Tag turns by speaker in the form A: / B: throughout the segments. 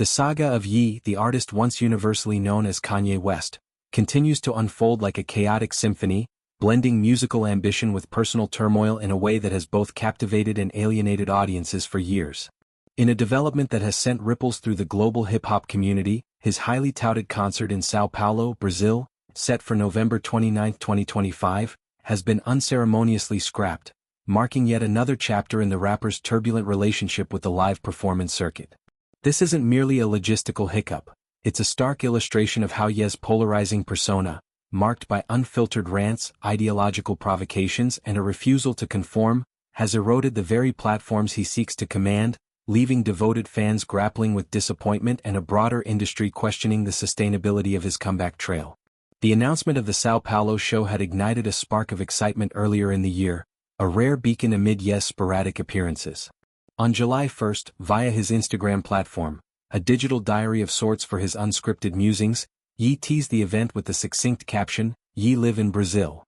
A: The saga of Ye, the artist once universally known as Kanye West, continues to unfold like a chaotic symphony, blending musical ambition with personal turmoil in a way that has both captivated and alienated audiences for years. In a development that has sent ripples through the global hip-hop community, his highly touted concert in São Paulo, Brazil, set for November 29, 2025, has been unceremoniously scrapped, marking yet another chapter in the rapper's turbulent relationship with the live performance circuit. This isn't merely a logistical hiccup, it's a stark illustration of how Ye's polarizing persona, marked by unfiltered rants, ideological provocations and a refusal to conform, has eroded the very platforms he seeks to command, leaving devoted fans grappling with disappointment and a broader industry questioning the sustainability of his comeback trail. The announcement of the São Paulo show had ignited a spark of excitement earlier in the year, a rare beacon amid Ye's sporadic appearances. On July 1st, via his Instagram platform, a digital diary of sorts for his unscripted musings, Ye teased the event with the succinct caption, "Ye live in Brazil."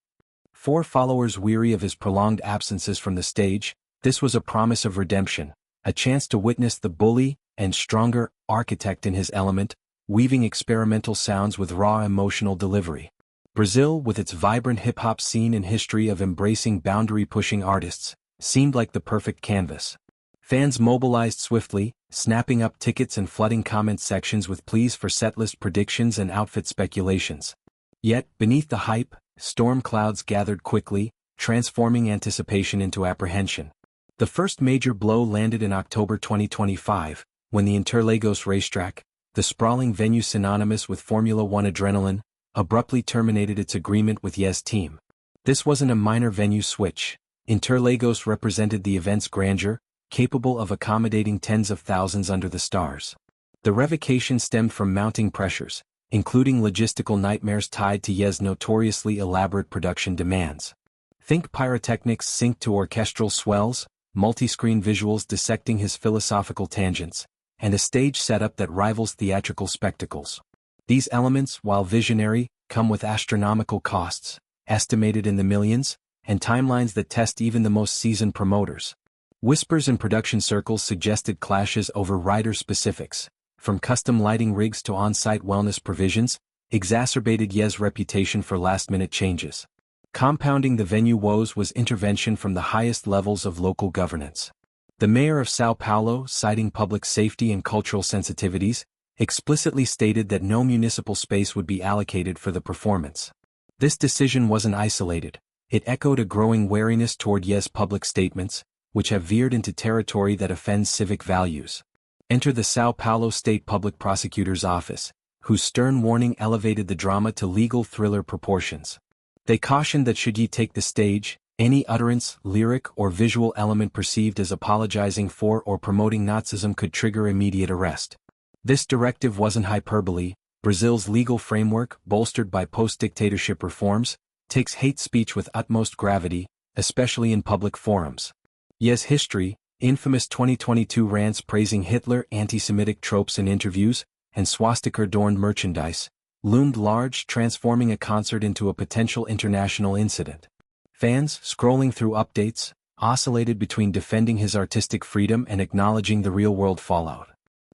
A: For followers weary of his prolonged absences from the stage, this was a promise of redemption, a chance to witness the bully and stronger architect in his element, weaving experimental sounds with raw emotional delivery. Brazil, with its vibrant hip-hop scene and history of embracing boundary-pushing artists, seemed like the perfect canvas. Fans mobilized swiftly, snapping up tickets and flooding comment sections with pleas for setlist predictions and outfit speculations. Yet, beneath the hype, storm clouds gathered quickly, transforming anticipation into apprehension. The first major blow landed in October 2025, when the Interlagos racetrack, the sprawling venue synonymous with Formula One adrenaline, abruptly terminated its agreement with Ye's team. This wasn't a minor venue switch. Interlagos represented the event's grandeur, capable of accommodating tens of thousands under the stars. The revocation stemmed from mounting pressures, including logistical nightmares tied to Ye's notoriously elaborate production demands. Think pyrotechnics synced to orchestral swells, multi-screen visuals dissecting his philosophical tangents, and a stage setup that rivals theatrical spectacles. These elements, while visionary, come with astronomical costs, estimated in the millions, and timelines that test even the most seasoned promoters. Whispers in production circles suggested clashes over rider specifics, from custom lighting rigs to on-site wellness provisions, exacerbated Ye's reputation for last-minute changes. Compounding the venue woes was intervention from the highest levels of local governance. The mayor of São Paulo, citing public safety and cultural sensitivities, explicitly stated that no municipal space would be allocated for the performance. This decision wasn't isolated. It echoed a growing wariness toward Ye's public statements, which have veered into territory that offends civic values. Enter the São Paulo State Public Prosecutor's Office, whose stern warning elevated the drama to legal thriller proportions. They cautioned that should Ye take the stage, any utterance, lyric or visual element perceived as apologizing for or promoting Nazism could trigger immediate arrest. This directive wasn't hyperbole. Brazil's legal framework, bolstered by post-dictatorship reforms, takes hate speech with utmost gravity, especially in public forums. Ye's history, infamous 2022 rants praising Hitler, anti-Semitic tropes in interviews, and swastika-adorned merchandise, loomed large, transforming a concert into a potential international incident. Fans, scrolling through updates, oscillated between defending his artistic freedom and acknowledging the real-world fallout.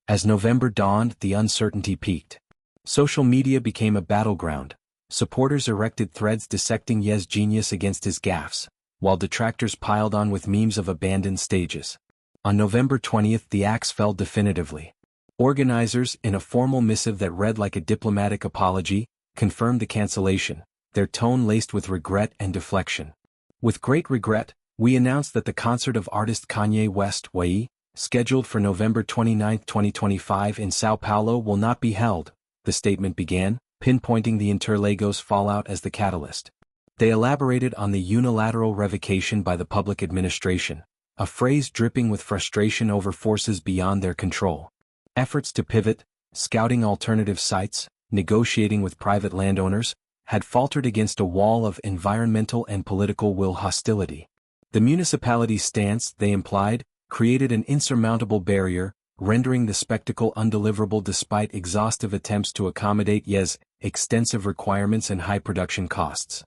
A: As November dawned, the uncertainty peaked. Social media became a battleground. Supporters erected threads dissecting Ye's genius against his gaffes, while detractors piled on with memes of abandoned stages. On November 20th, the axe fell definitively. Organizers, in a formal missive that read like a diplomatic apology, confirmed the cancellation, their tone laced with regret and deflection. "With great regret, we announce that the concert of artist Kanye West, Ye, scheduled for November 29, 2025 in São Paulo will not be held," the statement began, pinpointing the Interlagos fallout as the catalyst. They elaborated on the unilateral revocation by the public administration, a phrase dripping with frustration over forces beyond their control. Efforts to pivot, scouting alternative sites, negotiating with private landowners, had faltered against a wall of environmental and political will hostility. The municipality's stance, they implied, created an insurmountable barrier, rendering the spectacle undeliverable despite exhaustive attempts to accommodate Ye's extensive requirements and high production costs.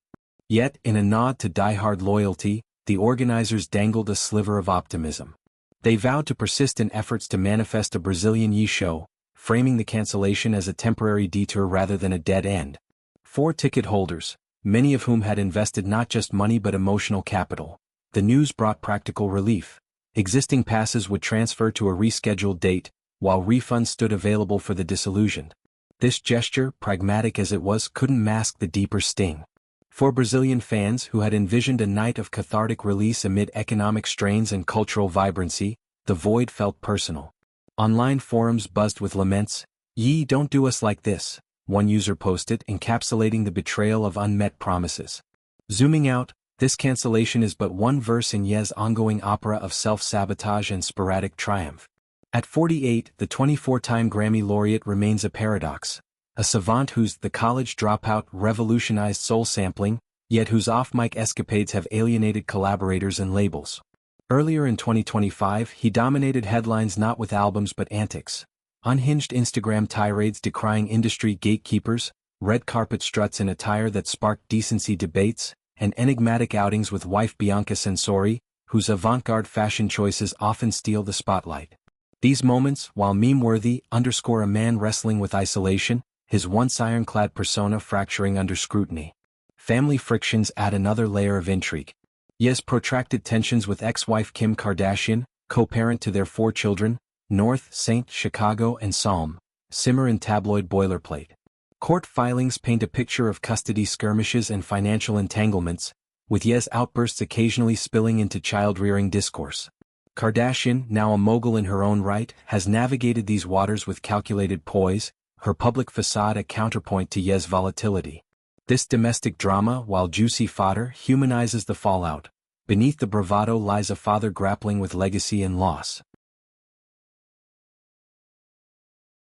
A: Yet, in a nod to die-hard loyalty, the organizers dangled a sliver of optimism. They vowed to persist in efforts to manifest a Brazilian Ye show, framing the cancellation as a temporary detour rather than a dead end. 4 ticket holders, many of whom had invested not just money but emotional capital. The news brought practical relief. Existing passes would transfer to a rescheduled date, while refunds stood available for the disillusioned. This gesture, pragmatic as it was, couldn't mask the deeper sting. For Brazilian fans who had envisioned a night of cathartic release amid economic strains and cultural vibrancy, the void felt personal. Online forums buzzed with laments. "Ye don't do us like this," one user posted, encapsulating the betrayal of unmet promises. Zooming out, this cancellation is but one verse in Ye's ongoing opera of self-sabotage and sporadic triumph. At 48, the 24-time Grammy laureate remains a paradox. A savant whose The College Dropout revolutionized soul sampling, yet whose off-mic escapades have alienated collaborators and labels. Earlier in 2025, he dominated headlines not with albums but antics. Unhinged Instagram tirades decrying industry gatekeepers, red carpet struts in attire that sparked decency debates, and enigmatic outings with wife Bianca Censori, whose avant-garde fashion choices often steal the spotlight. These moments, while meme-worthy, underscore a man wrestling with isolation, his once ironclad persona fracturing under scrutiny. Family frictions add another layer of intrigue. Ye's protracted tensions with ex-wife Kim Kardashian, co-parent to their 4 children, North, St. Chicago and Psalm, simmer in tabloid boilerplate. Court filings paint a picture of custody skirmishes and financial entanglements, with Ye's outbursts occasionally spilling into child-rearing discourse. Kardashian, now a mogul in her own right, has navigated these waters with calculated poise, her public facade a counterpoint to Ye's volatility. This domestic drama, while juicy fodder, humanizes the fallout. Beneath the bravado lies a father grappling with legacy and loss.